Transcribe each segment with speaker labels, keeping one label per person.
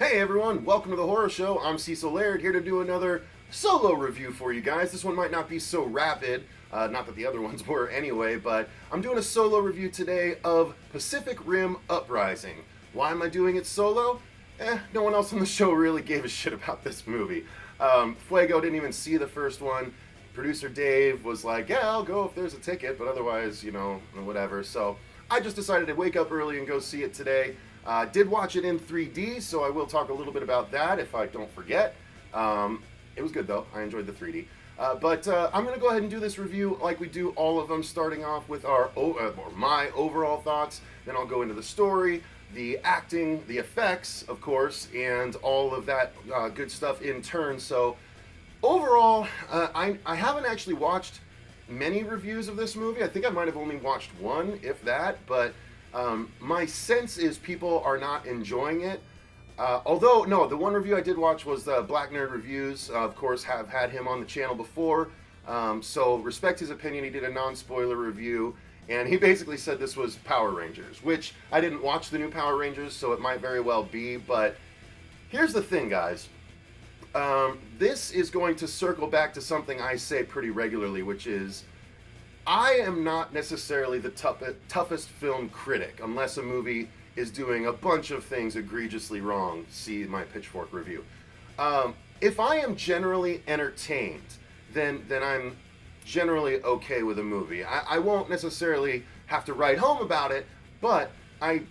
Speaker 1: Hey everyone, welcome to the Horror Show. I'm Cecil Laird, here to do another solo review for you guys. This one might not be so rapid, not that the other ones were anyway, but I'm doing a solo review today of Pacific Rim Uprising. Why am I doing it solo? No one else on the show really gave a shit about this movie. Fuego didn't even see the first one. Producer Dave was like, yeah, I'll go if there's a ticket, but otherwise, whatever. So I just decided to wake up early and go see it today. Did watch it in 3D, so I will talk a little bit about that if I don't forget. It was good though. I enjoyed the 3D. But I'm going to go ahead and do this review like we do all of them, starting off with my overall thoughts. Then I'll go into the story, the acting, the effects, of course, and all of that good stuff in turn. So overall, I haven't actually watched many reviews of this movie. I think I might have only watched one, if that, but my sense is people are not enjoying it. Although, no, the one review I did watch was Black Nerd Reviews. Of course, have had him on the channel before. So respect his opinion. He did a non-spoiler review. And he basically said this was Power Rangers, which I didn't watch the new Power Rangers, so it might very well be. But here's the thing, guys. This is going to circle back to something I say pretty regularly, which is I am not necessarily the toughest film critic unless a movie is doing a bunch of things egregiously wrong. See my Pitchfork review. If I am generally entertained, then I'm generally okay with a movie. I won't necessarily have to write home about it, but I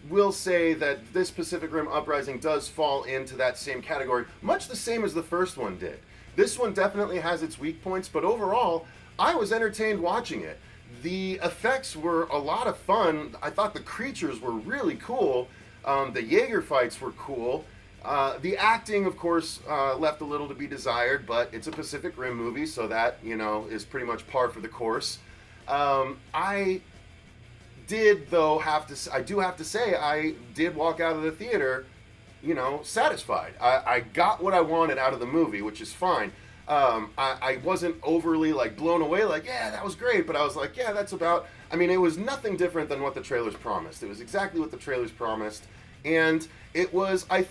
Speaker 1: will say that this Pacific Rim Uprising does fall into that same category, much the same as the first one did. This one definitely has its weak points, but overall, I was entertained watching it. The effects were a lot of fun. I thought the creatures were really cool. The Jaeger fights were cool. The acting, of course, left a little to be desired, but it's a Pacific Rim movie, so that, is pretty much par for the course. I do have to say, I did walk out of the theater, satisfied. I got what I wanted out of the movie, which is fine. I wasn't overly blown away, yeah, that was great, but I was like, yeah, it was nothing different than what the trailers promised. It was exactly what the trailers promised, and it was, I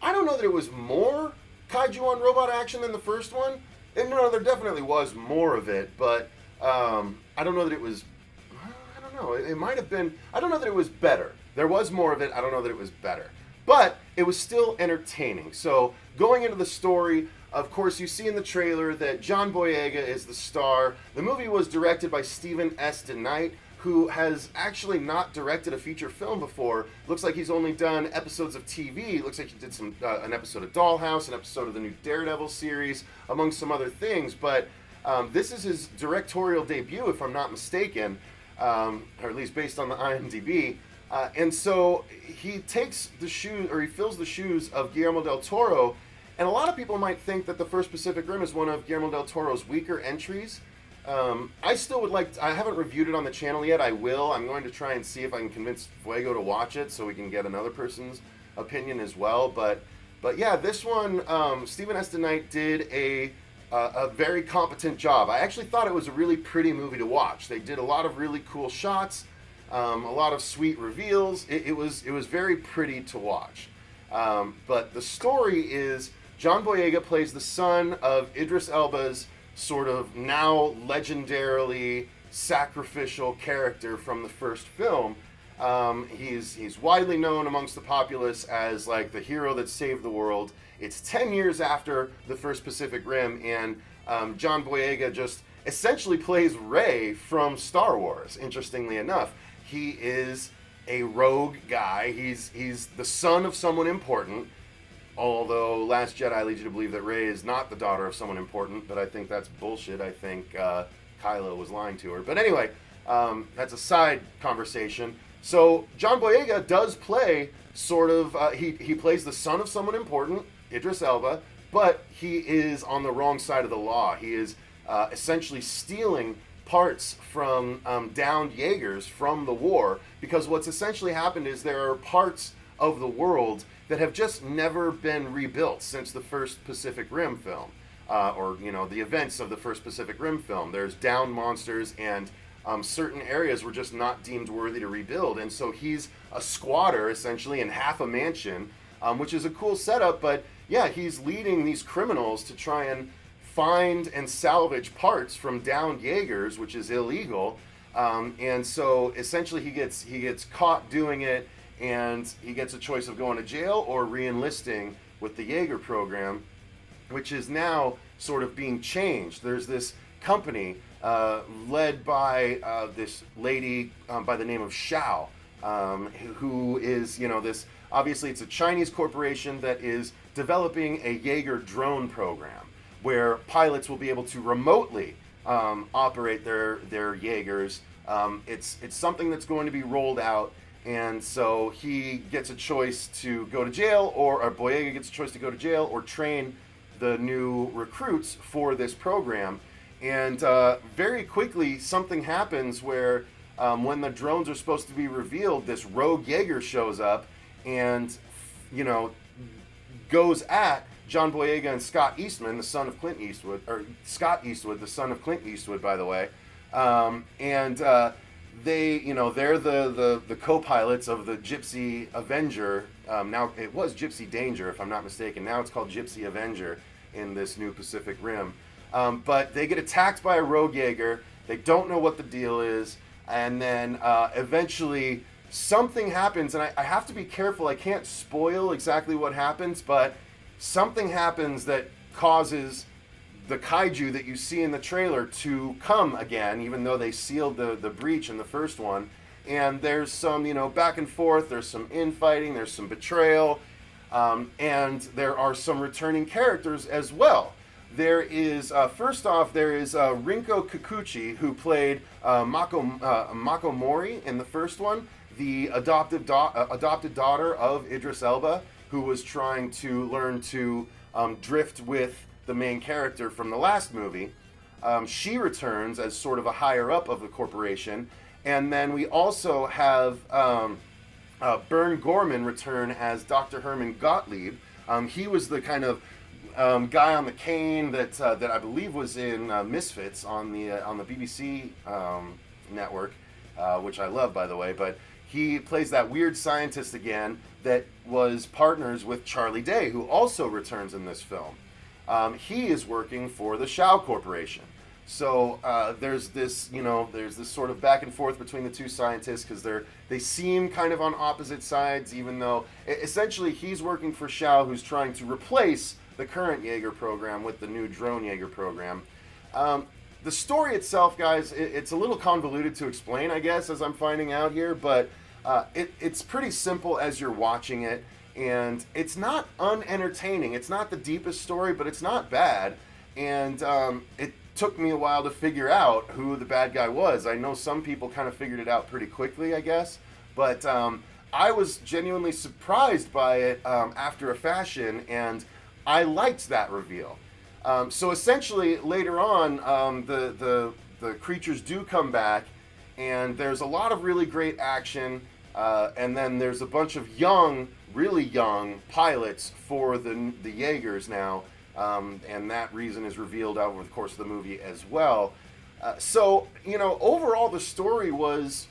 Speaker 1: don't know that it was more kaiju on robot action than the first one, and no, there definitely was more of it, but, I don't know that it was, I don't know, it might have been, I don't know that it was better. There was more of it, I don't know that it was better, but it was still entertaining. So, going into the story, of course, you see in the trailer that John Boyega is the star. The movie was directed by Stephen S. DeKnight, who has actually not directed a feature film before. Looks like he's only done episodes of TV. Looks like he did an episode of Dollhouse, an episode of the new Daredevil series, among some other things. But this is his directorial debut, if I'm not mistaken, or at least based on the IMDb. And so he takes the shoes, or he fills the shoes of Guillermo Del Toro. And a lot of people might think that the first Pacific Rim is one of Guillermo Del Toro's weaker entries. I still would I haven't reviewed it on the channel yet. I will. I'm going to try and see if I can convince Fuego to watch it so we can get another person's opinion as well. But yeah, this one, Stephen S. DeKnight did a very competent job. I actually thought it was a really pretty movie to watch. They did a lot of really cool shots, a lot of sweet reveals. It was very pretty to watch. But the story is John Boyega plays the son of Idris Elba's sort of now legendarily sacrificial character from the first film. He's widely known amongst the populace as the hero that saved the world. It's 10 years after the first Pacific Rim, and John Boyega just essentially plays Rey from Star Wars, interestingly enough. He is a rogue guy. He's the son of someone important, although Last Jedi leads you to believe that Rey is not the daughter of someone important, but I think that's bullshit. I think Kylo was lying to her. But anyway, that's a side conversation. So John Boyega does play sort of, he plays the son of someone important, Idris Elba, but he is on the wrong side of the law. He is essentially stealing parts from downed Jaegers from the war, because what's essentially happened is there are parts of the world that have just never been rebuilt since the first Pacific Rim film, or the events of the first Pacific Rim film. There's downed monsters, and certain areas were just not deemed worthy to rebuild, and so he's a squatter essentially in half a mansion which is a cool setup. But yeah, he's leading these criminals to try and find and salvage parts from downed Jaegers, which is illegal. And so essentially he gets caught doing it, and he gets a choice of going to jail or re-enlisting with the Jaeger program, which is now sort of being changed. There's this company led by this lady by the name of Shao, who is, this, obviously it's a Chinese corporation that is developing a Jaeger drone program where pilots will be able to remotely operate their Jaegers. It's something that's going to be rolled out, and so he gets a choice to go to jail, or Boyega gets a choice to go to jail or train the new recruits for this program. And very quickly something happens where when the drones are supposed to be revealed, this rogue Jaeger shows up and goes at John Boyega and Scott Eastman, the son of Clint Eastwood, or Scott Eastwood, the son of Clint Eastwood, by the way. And they, they're the co-pilots of the Gypsy Avenger. Now, it was Gypsy Danger, if I'm not mistaken. Now it's called Gypsy Avenger in this new Pacific Rim. But they get attacked by a rogue Jaeger. They don't know what the deal is. And then eventually something happens, and I have to be careful. I can't spoil exactly what happens, but something happens that causes the kaiju that you see in the trailer to come again, even though they sealed the breach in the first one. And there's some, back and forth. There's some infighting. There's some betrayal. And there are some returning characters as well. There is, first off, there is Rinko Kikuchi, who played Mako Mori in the first one, the adopted daughter of Idris Elba, who was trying to learn to drift with the main character from the last movie. She returns as sort of a higher up of the corporation. And then we also have Bern Gorman return as Dr. Herman Gottlieb. He was the kind of guy on the cane that I believe was in Misfits on the BBC network, which I love, by the way. But he plays that weird scientist again that was partners with Charlie Day, who also returns in this film. He is working for the Shao Corporation. So there's this sort of back and forth between the two scientists, because they seem kind of on opposite sides, even though essentially he's working for Shao, who's trying to replace the current Jaeger program with the new drone Jaeger program. The story itself, guys, it's a little convoluted to explain, I guess, as I'm finding out here, but it's pretty simple as you're watching it, and it's not unentertaining. It's not the deepest story, but it's not bad, and it took me a while to figure out who the bad guy was. I know some people kind of figured it out pretty quickly, I guess, but I was genuinely surprised by it after a fashion, and I liked that reveal. So essentially, later on, the creatures do come back, and there's a lot of really great action, and then there's a bunch of really young pilots for the Jaegers now, and that reason is revealed over the course of the movie as well. So, overall the story was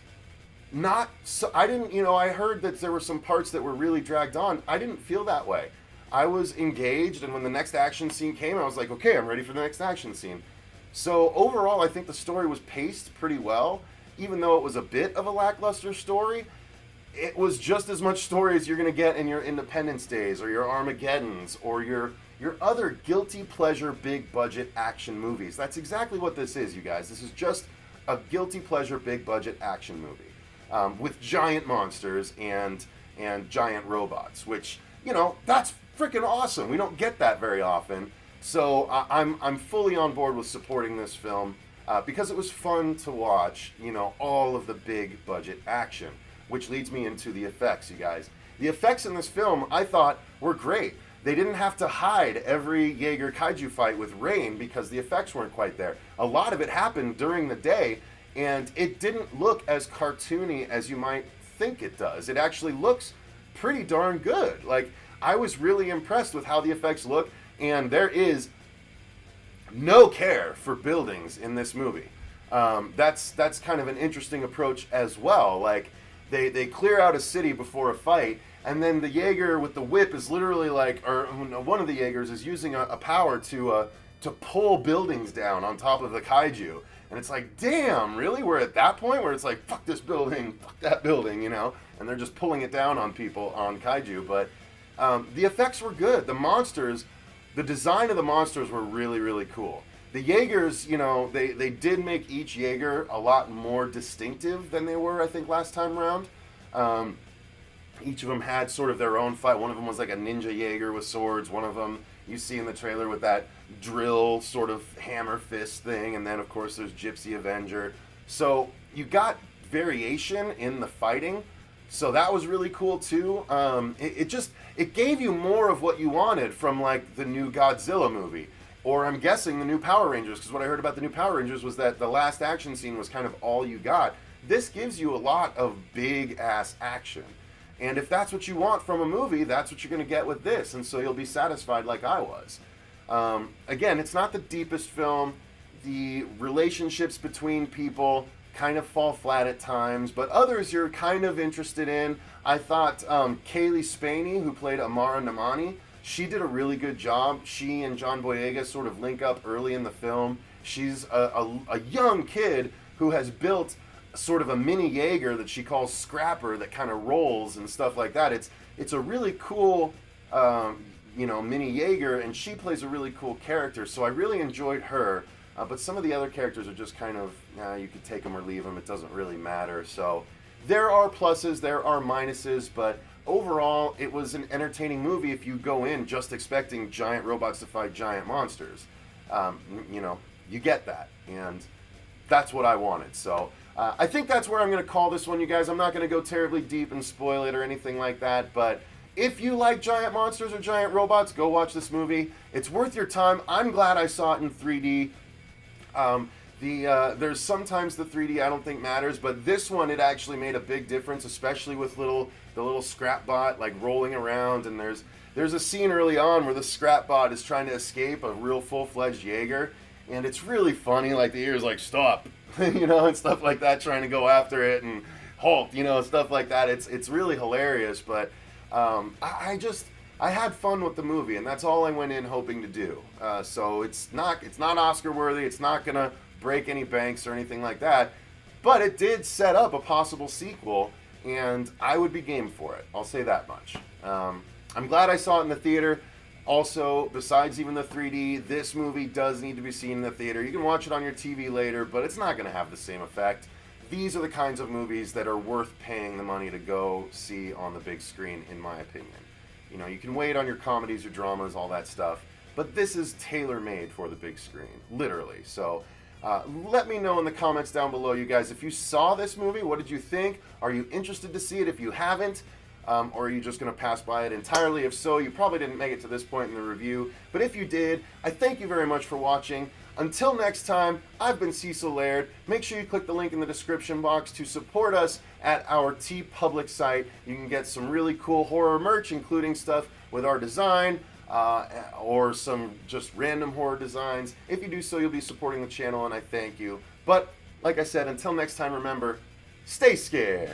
Speaker 1: not so, I heard that there were some parts that were really dragged on. I didn't feel that way. I was engaged, and when the next action scene came, I was like, okay, I'm ready for the next action scene. So overall, I think the story was paced pretty well. Even though it was a bit of a lackluster story, it was just as much story as you're going to get in your Independence Days or your Armageddons or your other guilty pleasure big budget action movies. That's exactly what this is, you guys. This is just a guilty pleasure big budget action movie with giant monsters and giant robots, which, that's freaking awesome. We don't get that very often. So I'm fully on board with supporting this film because it was fun to watch, all of the big budget action, which leads me into the effects, you guys. The effects in this film, I thought, were great. They didn't have to hide every Jaeger kaiju fight with rain because the effects weren't quite there. A lot of it happened during the day, and it didn't look as cartoony as you might think it does. It actually looks pretty darn good. Like, I was really impressed with how the effects look, and there is no care for buildings in this movie. That's kind of an interesting approach as well. Like, they clear out a city before a fight, and then the Jaeger with the whip is literally like, or no, one of the Jaegers is using a power to pull buildings down on top of the kaiju. And it's like, damn, really? We're at that point where it's like, fuck this building, fuck that building, you know? And they're just pulling it down on people, on kaiju. But the effects were good. The monsters, the design of the monsters were really, really cool. The Jaegers, you know, they did make each Jaeger a lot more distinctive than they were, I think, last time around. Each of them had sort of their own fight. One of them was like a ninja Jaeger with swords. One of them you see in the trailer with that drill sort of hammer fist thing. And then, of course, there's Gypsy Avenger. So you got variation in the fighting. So that was really cool, too. It gave you more of what you wanted from, like, the new Godzilla movie. Or I'm guessing the new Power Rangers, because what I heard about the new Power Rangers was that the last action scene was kind of all you got. This gives you a lot of big-ass action. And if that's what you want from a movie, that's what you're going to get with this. And so you'll be satisfied like I was. Again, it's not the deepest film. The relationships between people kind of fall flat at times, but others you're kind of interested in. I thought Kaylee Spaney, who played Amara Namani, she did a really good job. She and John Boyega sort of link up early in the film. She's a young kid who has built sort of a mini Jaeger that she calls Scrapper that kind of rolls and stuff like that. It's a really cool, mini Jaeger, and she plays a really cool character. So I really enjoyed her. But some of the other characters are just kind of, you could take them or leave them. It doesn't really matter. So there are pluses, there are minuses, but overall, it was an entertaining movie if you go in just expecting giant robots to fight giant monsters. You get that, and that's what I wanted. So I think that's where I'm going to call this one, you guys. I'm not going to go terribly deep and spoil it or anything like that, but if you like giant monsters or giant robots, go watch this movie. It's worth your time. I'm glad I saw it in 3D. There's sometimes the 3D I don't think matters, but this one, it actually made a big difference, especially with the little scrap bot like rolling around, and there's a scene early on where the scrap bot is trying to escape a real full-fledged Jaeger, and it's really funny, like the ears like stop, and stuff like that, trying to go after it and halt, stuff like that. It's really hilarious, but I had fun with the movie, and that's all I went in hoping to do. So it's not Oscar worthy. It's not gonna break any banks or anything like that, but it did set up a possible sequel, and I would be game for it. I'll say that much. I'm glad I saw it in the theater. Also, besides even the 3D, this movie does need to be seen in the theater. You can watch it on your TV later, but it's not going to have the same effect. These are the kinds of movies that are worth paying the money to go see on the big screen, in my opinion. You can wait on your comedies, your dramas, all that stuff, but this is tailor-made for the big screen, literally. So let me know in the comments down below, you guys, if you saw this movie, what did you think? Are you interested to see it if you haven't? Or are you just going to pass by it entirely? If so, you probably didn't make it to this point in the review. But if you did, I thank you very much for watching. Until next time, I've been Cecil Laird. Make sure you click the link in the description box to support us at our TeePublic site. You can get some really cool horror merch, including stuff with our design, or some just random horror designs. If you do so, you'll be supporting the channel, and I thank you. But, like I said, until next time, remember, stay scared.